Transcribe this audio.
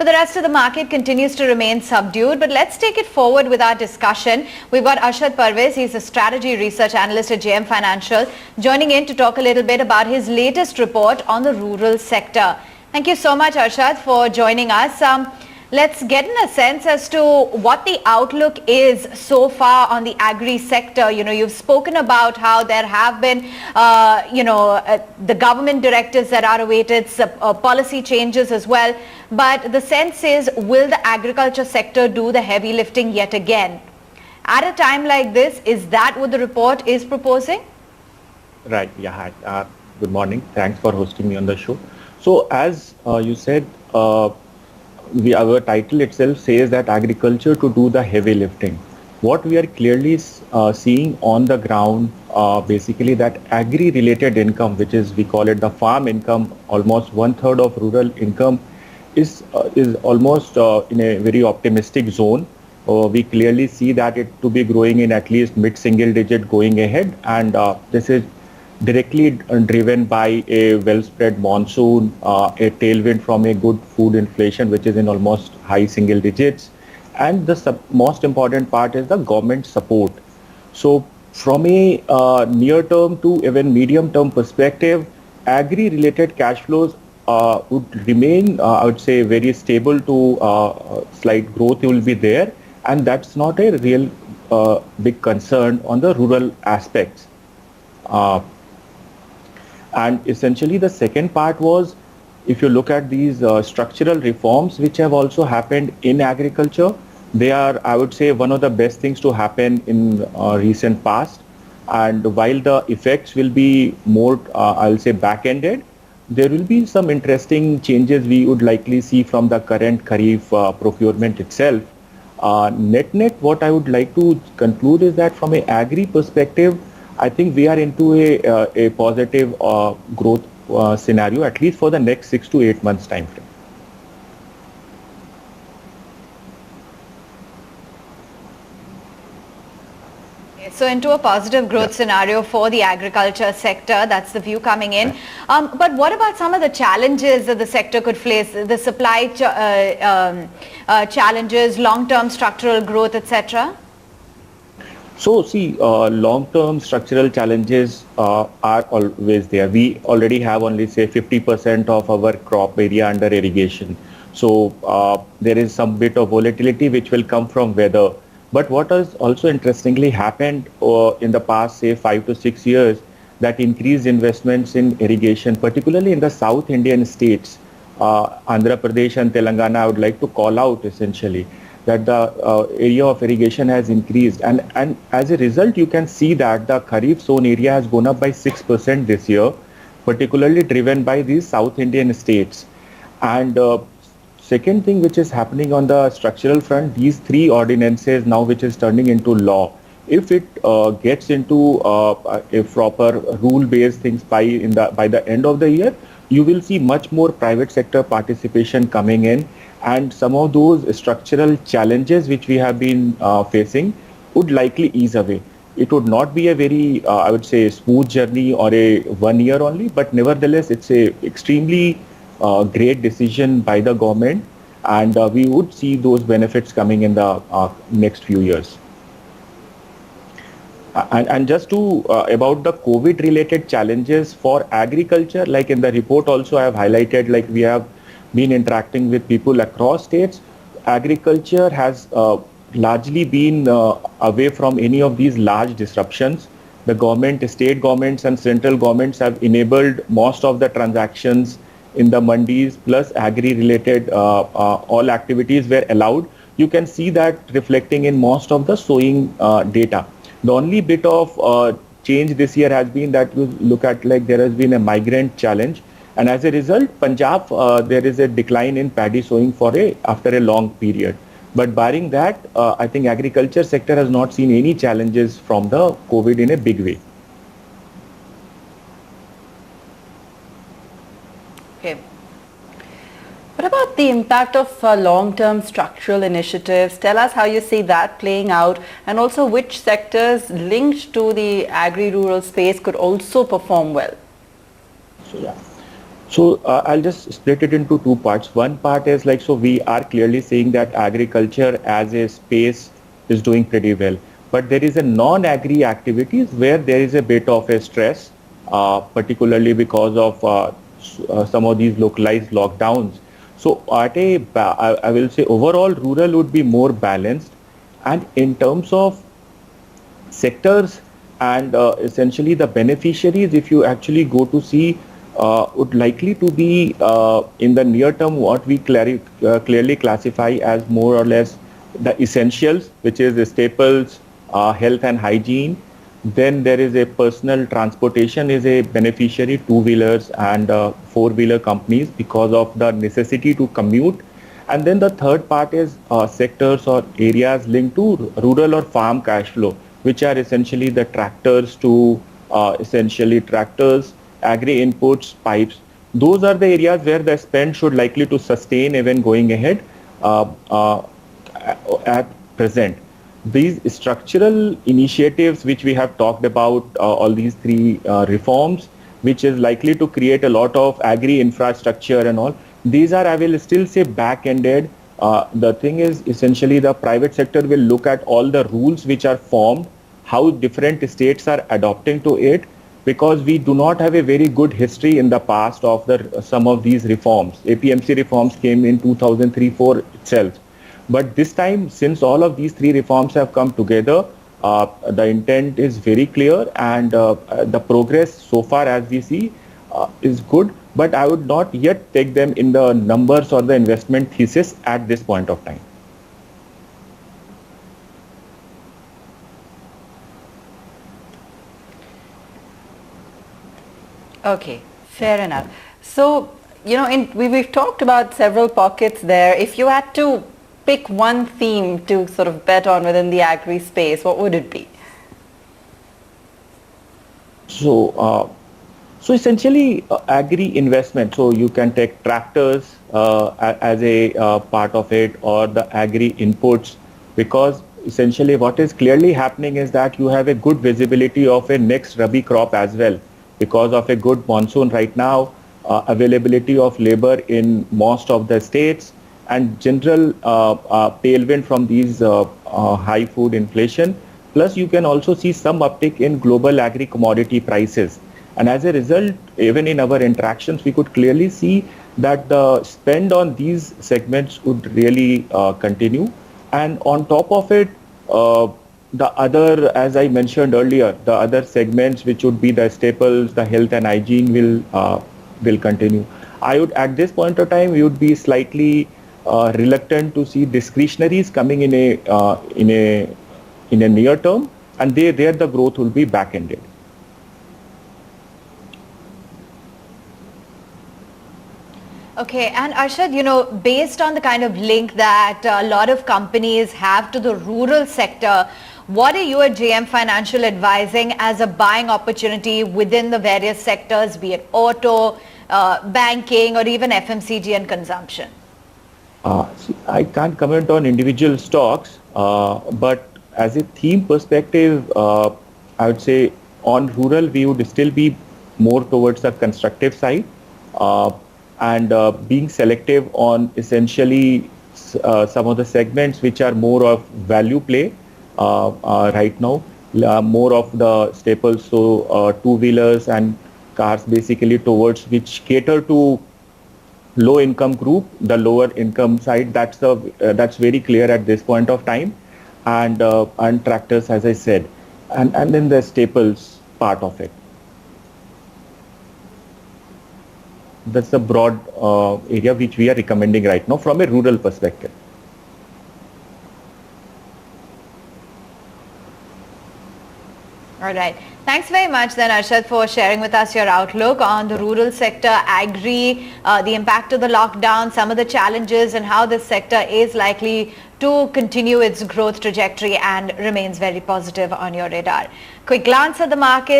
For the rest of the market continues to remain subdued, but let's take it forward with our discussion. We've got Arshad Parvez, he's a strategy research analyst at JM Financial, joining in to talk a little bit about his latest report on the rural sector. Thank you so much, Arshad, for joining us. Let's get in a sense as to what the outlook is so far on the agri sector. You've spoken about how there have been, the government directives that are awaited, policy changes as well. But the sense is, will the agriculture sector do the heavy lifting yet again? At a time like this, is that what the report is proposing? Right. Yeah. Hi. Good morning. Thanks for hosting me on the show. So as you said, our title itself says that agriculture to do the heavy lifting. What we are clearly seeing on the ground, basically that agri-related income, which is, we call it the farm income, almost 1/3 of rural income is almost in a very optimistic zone. We clearly see that it to be growing in at least mid-single digit going ahead, and this is directly driven by a well-spread monsoon, a tailwind from a good food inflation, which is in almost high single digits. And the most important part is the government support. So from a near-term to even medium-term perspective, agri-related cash flows would remain, I would say, very stable to slight growth will be there. And that's not a real big concern on the rural aspects. And essentially the second part was, if you look at these structural reforms which have also happened in agriculture, they are, I would say, one of the best things to happen in recent past. And while the effects will be more, I'll say, back-ended, there will be some interesting changes we would likely see from the current Kharif procurement itself. Net-net, what I would like to conclude is that from an agri perspective, I think we are into a positive growth scenario, at least for the next 6 to 8 months time frame. So into a positive growth scenario for the agriculture sector, that's the view coming in. But what about some of the challenges that the sector could face, the supply challenges, long-term structural growth, etc.? So see, long-term structural challenges are always there. We already have only say 50% of our crop area under irrigation. So there is some bit of volatility which will come from weather. But what has also interestingly happened in the past say 5 to 6 years, that increased investments in irrigation, particularly in the South Indian states, Andhra Pradesh and Telangana, I would like to call out essentially, that the area of irrigation has increased, and as a result you can see that the Kharif zone area has gone up by 6% this year, particularly driven by these South Indian states. And second thing which is happening on the structural front, these 3 ordinances now which is turning into law, if it gets into a proper rule-based things by the end of the year, you will see much more private sector participation coming in. And some of those structural challenges which we have been facing would likely ease away. It would not be a very, I would say, smooth journey or a 1 year only, but nevertheless, it's a extremely great decision by the government, and we would see those benefits coming in the next few years. And just to about the COVID-related challenges for agriculture, like in the report also I have highlighted, like we have been interacting with people across states. Agriculture has largely been away from any of these large disruptions. The government, state governments and central governments have enabled most of the transactions in the mandis, plus agri-related all activities were allowed. You can see that reflecting in most of the sowing data. The only bit of change this year has been that you look at, like there has been a migrant challenge. And as a result, Punjab, there is a decline in paddy sowing after a long period. But barring that, I think agriculture sector has not seen any challenges from the COVID in a big way. Okay. What about the impact of long-term structural initiatives? Tell us how you see that playing out, and also which sectors linked to the agri-rural space could also perform well. So, yeah. So I'll just split it into two parts. One part is like, so we are clearly seeing that agriculture as a space is doing pretty well. But there is a non-agri activities where there is a bit of a stress, particularly because of some of these localized lockdowns. So I will say overall rural would be more balanced. And in terms of sectors and essentially the beneficiaries, if you actually go to see, would likely to be in the near term what we clearly classify as more or less the essentials, which is the staples, health and hygiene. Then there is a personal transportation is a beneficiary, two-wheelers and four-wheeler companies because of the necessity to commute. And then the third part is sectors or areas linked to rural or farm cash flow, which are essentially the tractors to essentially tractors, agri inputs, pipes. Those are the areas where the spend should likely to sustain even going ahead at present. These structural initiatives which we have talked about, all these three reforms, which is likely to create a lot of agri infrastructure and all, these are, I will still say, back-ended. The thing is essentially the private sector will look at all the rules which are formed, how different states are adopting to it, because we do not have a very good history in the past of some of these reforms. APMC reforms came in 2003-4 itself. But this time, since all of these three reforms have come together, the intent is very clear and the progress so far as we see is good. But I would not yet take them in the numbers or the investment thesis at this point of time. Okay, fair enough. So, we've talked about several pockets there. If you had to pick one theme to sort of bet on within the agri space, what would it be? So, so essentially agri investment. So you can take tractors as a part of it, or the agri inputs, because essentially what is clearly happening is that you have a good visibility of a next Rabi crop as well. Because of a good monsoon right now, availability of labor in most of the states, and general tailwind from these high food inflation. Plus, you can also see some uptick in global agri commodity prices. And as a result, even in our interactions, we could clearly see that the spend on these segments would really continue. And on top of it, the other, as I mentioned earlier, the other segments which would be the staples, the health and hygiene will continue. I would, at this point of time, we would be slightly reluctant to see discretionaries coming in a near term, and there the growth will be back-ended. Okay, and Arshad, based on the kind of link that a lot of companies have to the rural sector, what are you at JM Financial advising as a buying opportunity within the various sectors, be it auto, banking, or even FMCG and consumption? See, I can't comment on individual stocks, but as a theme perspective, I would say on rural, we would still be more towards the constructive side. And being selective on essentially some of the segments which are more of value play right now, more of the staples, so two-wheelers and cars basically towards which cater to low income group, the lower income side, that's very clear at this point of time, and tractors, as I said, and then the staples part of it. That's the broad area which we are recommending right now from a rural perspective. All right. Thanks very much then, Arshad, for sharing with us your outlook on the rural sector, agri, the impact of the lockdown, some of the challenges, and how this sector is likely to continue its growth trajectory and remains very positive on your radar. Quick glance at the market.